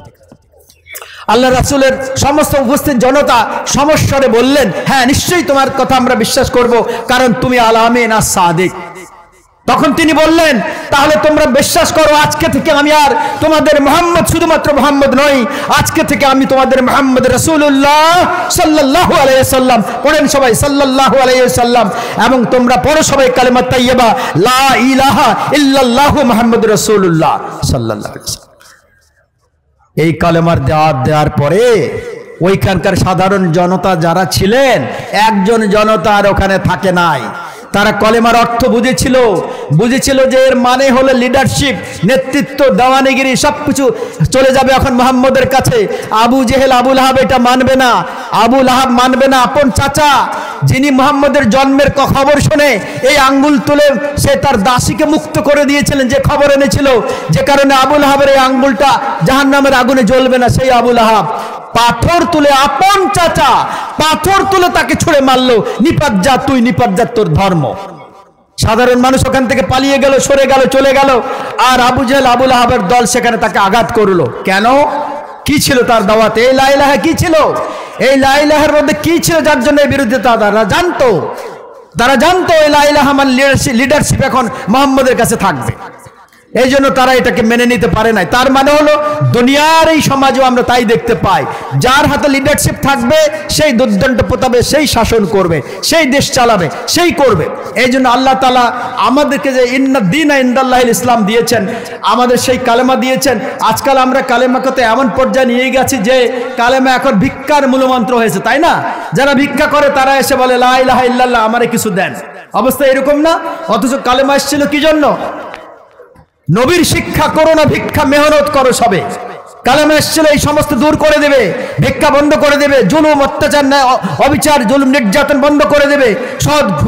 A: আল্লাহ রাসূলের সমস্ত উপস্থিত জনতা সমস্যারে বললেন, হ্যাঁ নিশ্চয়ই তোমার কথা আমরা বিশ্বাস করব, কারণ তুমি আল আমিন আস সাদিক। তখন তিনি বললেন, তাহলে তোমরা বিশ্বাস করো আজকে থেকে আমি আর তোমাদের মুহাম্মদ, শুধুমাত্র মুহাম্মদ নই, আজকে থেকে আমি তোমাদের মুহাম্মদ রাসূলুল্লাহ সাল্লাল্লাহু আলাইহি ওয়াসাল্লাম। পড়েন সবাই সাল্লাল্লাহু আলাইহি ওয়াসাল্লাম, এবং তোমরা পড়ো সবাই কালেমা তাইয়্যিবা লা ইলাহা ইল্লাল্লাহু মুহাম্মাদুর রাসূলুল্লাহ সাল্লাল্লাহু আলাইহি ওয়াসাল্লাম। এই কালেমার দেওয়ার পরে ওইখানকার সাধারণ জনতা যারা ছিলেন, একজন জনতা আর ওখানে থাকে নাই। তারা কলেমার অর্থ বুঝেছিল যে এর মানে হলো লিডারশিপ, নেতৃত্ব, দেওয়ানিগিরি সবকিছু চলে যাবে এখন মুহাম্মদের কাছে। আবু জেহেল, আবু লাহাব এটা মানবে না। আবু লাহাব মানবে না, আপন চাচা যিনি মুহাম্মদের জন্মের খবর শুনে এই আঙ্গুল তুলে সে তার দাসীকে মুক্ত করে দিয়েছিলেন, যে খবর এনেছিল, যে কারণে আবু লাহাবের এই আঙ্গুলটা জাহান্নামের আগুনে জ্বলবে না, সেই আবু লাহাব পাথর তুলে, আপন চাচা পাথর তুলে তাকে ছুঁড়ে মারলো, নিপাত যা তুই, নিপাত যা তোর ধর্ম। সাধারণ মানুষ ওখান থেকে পালিয়ে গেল, সরে গেল, চলে গেল, আর আবু জেহেল, আবু লাহাবের দল সেখানে তাকে আঘাত করলো। কেন? কি ছিল তার দাওয়াতে? এই লা ইলাহা কি ছিল? এই লা ইলাহার মধ্যে কি ছিল যার জন্য এই বিরোধিতা? তারা জানতো এই লা ইলাহা মানে লিডারশিপ এখন মুহাম্মদের কাছে থাকবে, এই জন্য তারা এটাকে মেনে নিতে পারে নাই। তার মানে হলো দুনিয়ার এই সমাজেও আমরা তাই দেখতে পাই, যার হাতে লিডারশিপ থাকবে সেই দুর্দণ্ড প্রতাপে সেই শাসন করবে, সেই দেশ চালাবে, সেই করবে। এই জন্য আল্লাহ তাআলা আমাদেরকে যে ইন্না দীনা ইনদাল্লাহিল ইসলাম দিয়েছেন, আমাদের সেই কালেমা দিয়েছেন। আজকাল আমরা কালেমাকে তো এমন পর্যায়ে নিয়ে গেছি যে কালেমা এখন ভিক্ষার মূলমন্ত্র হয়েছে, তাই না? যারা ভিক্ষা করে তারা এসে বলে লা ইলাহা ইল্লাল্লাহ, আমারে কিছু দেন। অবস্থা এরকম না? অথচ কালেমা এসেছিল কি জন্য? নবীর শিক্ষা করো না, ভিক্ষা মেহনত করো সবে। কালেমা এসেছিল এই সমস্ত দূর করে দেবে, ভিক্ষা বন্ধ করে দেবে, জুলুম, অত্যাচার, অবিচার, জুলুম, নির্যাতন বন্ধ করে দেবে,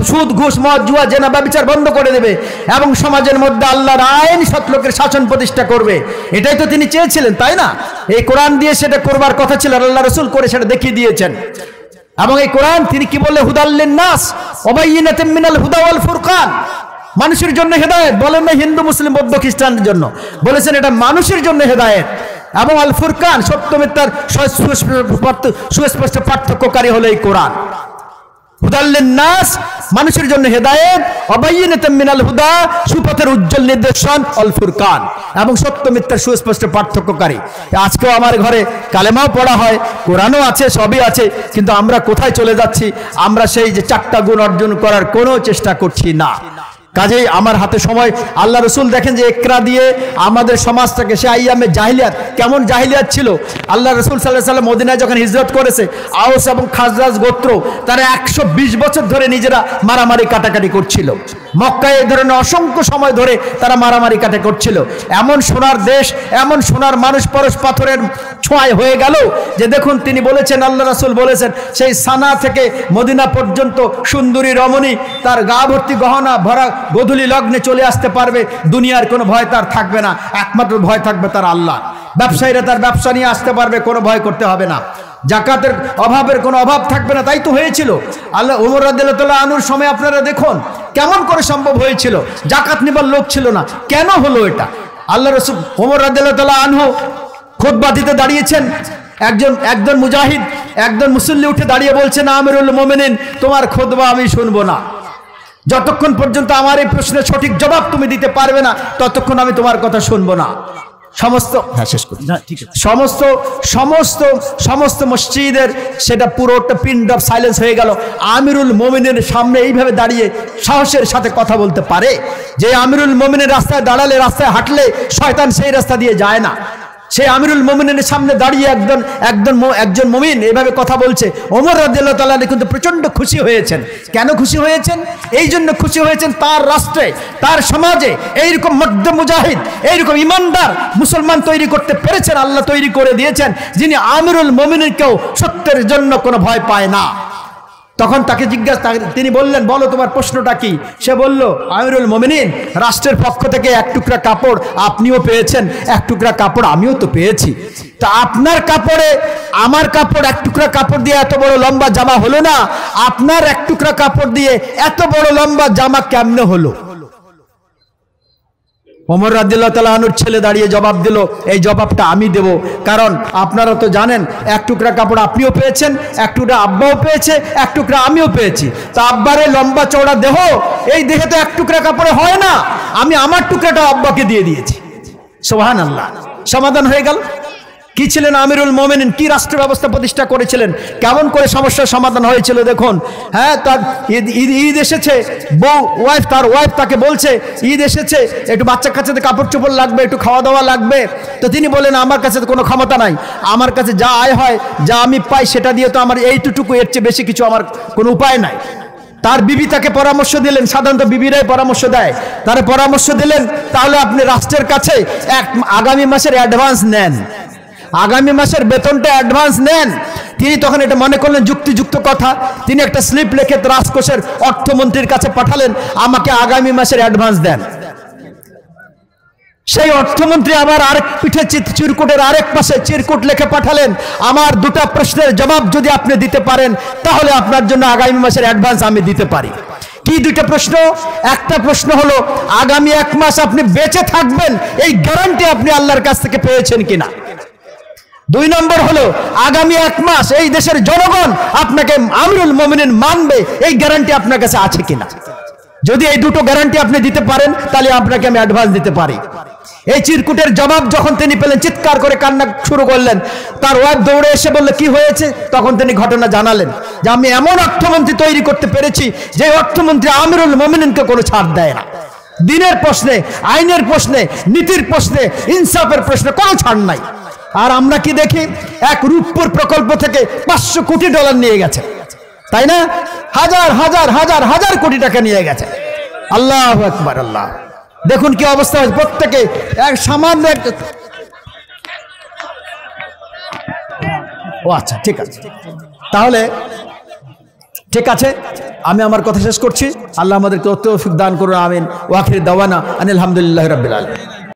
A: সুদ, ঘুষ, মদ, জুয়া, জেনা, ব্যভিচার বন্ধ করে দেবে এবং সমাজের মধ্যে আল্লাহর আইন, সৎ লোকের শাসন প্রতিষ্ঠা করবে। এটাই তো তিনি চেয়েছিলেন, তাই না? এই কোরআন দিয়ে সেটা করবার কথা ছিল, আল্লাহ রাসূল করে সেটা দেখিয়ে দিয়েছেন। এবং এই কোরআন তিনি কি বললেন? হুদাল লিন-নাস ওয়া বাইয়িনাতিন মিনাল হুদা ওয়াল ফুরকান। মানুষের জন্য হেদায়েত, বলেন না হিন্দু, মুসলিম, বৌদ্ধ, খ্রিস্টানদের জন্য, বলেছেন এটা মানুষের জন্য হেদায়েত। এবং আল ফুরকান, সত্য মিথ্যার সুস্পষ্ট পার্থক্যকারী হলো এই কোরআন। হুদাল লিন-নাস, মানুষের জন্য হেদায়েত, ওয়া বাইয়িনাতিন মিনাল হুদা, সুপথের উজ্জ্বল নির্দেশন, আল ফুরকান, এবং সত্য মিথ্যার সুস্পষ্ট পার্থক্যকারী। আজকেও আমার ঘরে কালেমাও পড়া হয়, কোরআনও আছে, সবই আছে, কিন্তু আমরা কোথায় চলে যাচ্ছি? আমরা সেই যে 4টা গুণ অর্জন করার কোনো চেষ্টা করছি না। কাজেই আমার হাতে সময়, আল্লাহ রসুল দেখেন যে ইকরা দিয়ে আমাদের সমাজটাকে, সে আইয়ামে জাহিলিয়াত, কেমন জাহিলিয়াত ছিল। আল্লাহ রসুল সাল্লাল্লাহু আলাইহি ওয়াসাল্লাম মদিনায় যখন হিজরত করেছে, আওস এবং খাজরাজ গোত্র তারা 120 বছর ধরে নিজেরা মারামারি কাটাকাটি করছিল। মক্কায় এই ধরনের অসংখ্য সময় ধরে তারা মারামারি কাটাকাটি করছিল। এমন সোনার দেশ, এমন সোনার মানুষ পরশ পাথরের ছোঁয়ায় হয়ে গেল যে দেখুন, তিনি বলেছেন, আল্লাহ রাসূল বলেছেন, সেই সানা থেকে মদিনা পর্যন্ত সুন্দরী রমণী তার গা ভর্তি গহনা ভরা গোধূলি লগ্নে চলে আসতে পারবে। দুনিয়ার কোনো ভয় তার থাকবে না, একমাত্র ভয় থাকবে তার আল্লাহ। ব্যবসায়ীরা তার ব্যবসা নিয়ে আসতে পারবে, কোনো ভয় করতে হবে না। জাকাতের অভাবের কোনো অভাব থাকবে না। তাই তো হয়েছিল আল্লাহ ওমর রাদিয়াল্লাহু তাআলা আনহুর সময়। আপনারা দেখুন কেমন করে সম্ভব হয়েছিল, জাকাত নেবার লোক ছিল না। কেন হলো এটা? আল্লাহ রাসূল ওমর রাদিয়াল্লাহু তাআলা আনহু খুতবা দিতে দাঁড়িয়েছেন, একজন মুজাহিদ একজন মুসল্লি উঠে দাঁড়িয়ে বলছেন, আমিরুল মুমিনিন তোমার খুতবা আমি শুনবো না, যতক্ষণ পর্যন্ত আমার এই প্রশ্নের সঠিক জবাব তুমি দিতে পারবে না ততক্ষণ আমি তোমার কথা শুনবো না। সমস্ত মসজিদের সেটা পুরোটা পিন্ড অফ সাইলেন্স হয়ে গেল। আমিরুল মুমিনের সামনে এইভাবে দাঁড়িয়ে সাহসের সাথে কথা বলতে পারে? যে আমিরুল মুমিনের রাস্তায় দাঁড়ালে, রাস্তায় হাঁটলে শয়তান সেই রাস্তা দিয়ে যায় না, সেই আমিরুল মুমিনের সামনে দাঁড়িয়ে একজন মুমিন এভাবে কথা বলছে। ওমর রাদিয়াল্লাহু তাআলা কিন্তু প্রচন্ড খুশি হয়েছেন। কেন খুশি হয়েছেন? এই জন্য খুশি হয়েছেন, তার রাষ্ট্রে, তার সমাজে এইরকম মধ্য মুজাহিদ, এইরকম ইমানদার মুসলমান তৈরি করতে পেরেছেন। আল্লাহ তৈরি করে দিয়েছেন যিনি আমিরুল মুমিনিনকেও সত্যের জন্য কোনো ভয় পায় না। তখন তাকে তিনি বললেন, বলো তোমার প্রশ্নটা কি? সে বলল, আমিরুল মুমিনিন, রাষ্ট্রের পক্ষ থেকে এক টুকরা কাপড় আপনিও পেয়েছেন, এক টুকরা কাপড় আমিও তো পেয়েছি, তা আপনার কাপড়ে আমার কাপড় এক টুকরা কাপড় দিয়ে এত বড় লম্বা জামা হলো না, আপনার এক টুকরা কাপড় দিয়ে এত বড় লম্বা জামা কেমনে হলো? ওমর রাদিয়াল্লাহু তাআলা আনহুর ছেলে দাঁড়িয়ে জবাব দিল, এই জবাবটা আমি দেব, কারণ আপনারা তো জানেন এক টুকরা কাপড় আপনিও পেয়েছেন, এক টুকরা আব্বাও পেয়েছে, এক টুকরা আমিও পেয়েছি, তা আব্বারে লম্বা চওড়া দেহ, এই দেহে তো এক টুকরা কাপড়ে হয় না, আমি আমার টুকরাটা আব্বাকে দিয়ে দিয়েছি। সুবহানাল্লাহ, সমাধান হয়ে গেল। কি ছিলেন আমিরুল মুমিনিন, কি রাষ্ট্র ব্যবস্থা প্রতিষ্ঠা করেছিলেন, কেমন করে সমস্যার সমাধান হয়েছিল দেখুন। হ্যাঁ, তার ঈদ এসেছে, তার ওয়াইফ তাকে বলছে ঈদ এসেছে, একটু বাচ্চা কাচ্চাদের কাপড় চোপড় লাগবে, একটু খাওয়া দাওয়া লাগবে। তো তিনি বলেন, আমার কাছে তো কোনো ক্ষমতা নাই, আমার কাছে যা আয় হয়, যা আমি পাই সেটা দিয়ে তো আমার এইটুকু, এর চেয়ে বেশি কিছু আমার কোনো উপায় নাই। তার বিবি তাকে পরামর্শ দিলেন, সাধারণত বিবিরাই পরামর্শ দেয়, তারা পরামর্শ দিলেন, তাহলে আপনি রাষ্ট্রের কাছে আগামী মাসের অ্যাডভান্স নেন, আগামী মাসের বেতনটা অ্যাডভান্স নেন। তিনি তখন এটা মনে করলেন যুক্তিযুক্ত কথা, তিনি একটা স্লিপ লিখে রাজকোষের অর্থমন্ত্রীর কাছে পাঠালেন, আমাকে আগামী মাসের অ্যাডভান্স দেন। সেই অর্থমন্ত্রী আবার আরেক পিঠে চিরকুটের আরেক পাশে চিরকুট লিখে পাঠালেন, আমার দুটো প্রশ্নের জবাব যদি আপনি দিতে পারেন তাহলে আপনার জন্য আগামী মাসের অ্যাডভান্স আমি দিতে পারি। কি দুইটা প্রশ্ন? একটা প্রশ্ন হলো আগামী 1 মাস আপনি বেঁচে থাকবেন, এই গ্যারান্টি আপনি আল্লাহর কাছ থেকে পেয়েছেন কিনা। 2 নম্বর হলো আগামী 1 মাস এই দেশের জনগণ আপনাকে আমিরুল মুমিনিন মানবে, এই গ্যারান্টি আপনার কাছে আছে কিনা। যদি এই দুটো গ্যারান্টি আপনি দিতে পারেন তাহলে আপনাকে আমি অ্যাডভান্স দিতে পারি। এই চিরকুটের জবাব যখন তিনি পেলেন, চিৎকার করে কান্না শুরু করলেন। তার ওয়াইফ দৌড়ে এসে বলল, কি হয়েছে? তখন তিনি ঘটনা জানালেন যে আমি এমন অর্থমন্ত্রী তৈরি করতে পেরেছি যে অর্থমন্ত্রী আমিরুল মুমিনিনকে কোনো ছাড় দেয় না। দিনের প্রশ্নে, আইনের প্রশ্নে, নীতির প্রশ্নে, ইনসাফের প্রশ্নে কোনো ছাড় নাই। আর আমরা কি দেখি, এক রূপপুর প্রকল্প থেকে 500 কোটি ডলার নিয়ে গেছে, তাই না? হাজার হাজার হাজার হাজার কোটি টাকা নিয়ে গেছে। আল্লাহু আকবার, আল্লাহ। দেখুন কি অবস্থা হয়েছে, প্রত্যেকে এক সামান্য ও আচ্ছা, ঠিক আছে, তাহলে ঠিক আছে, আমি আমার কথা শেষ করছি। আল্লাহ আমাদেরকে তৌফিক দান করুন, আমিন। ওয়া আখির দাওয়ানা আনিল হামদুলিল্লাহি রাব্বিল আলামিন।